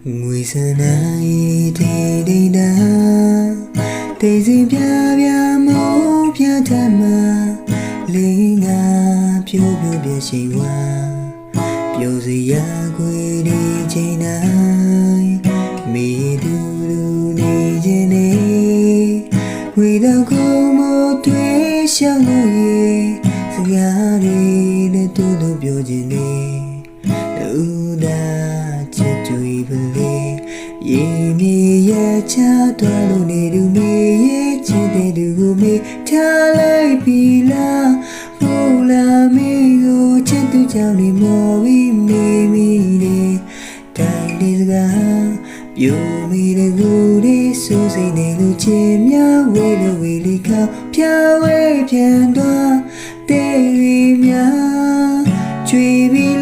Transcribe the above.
ငွေစနာရီတေတေတာတေစီပြပြမိုးပြထမလင်းငါပြိုးပြိုးပြရှိဝါပြိုစီရခွေဒီချိန်တိုင်းမိတူတူနေခြင်းနေဝီတော့ကိုမို့တွေ့ရှောင်းလို့ရေစကားတွေနဲ့တူတူပြောခြင်းနေတူတာချစ်ကြွေပလေရေမြေရဲ့ချာတော်လို့နေသူမေရဲ့ချစ်တဲ့သူကိုမေထားလိုက်ပြီလားဖိုးလာမေကိုချစ်သူကြောင့်နေမော်ပြီးမေမိတယ်တိုင်းဒီစကားပြိုမိတဲ့ကိုယ်လေးစိုးစိတ်နေလို့ချင်များဝေးလို့ဝေးလေးခေါက်ဖြာဝဲပြန်သွားတဲ့ရီများချွေပြီး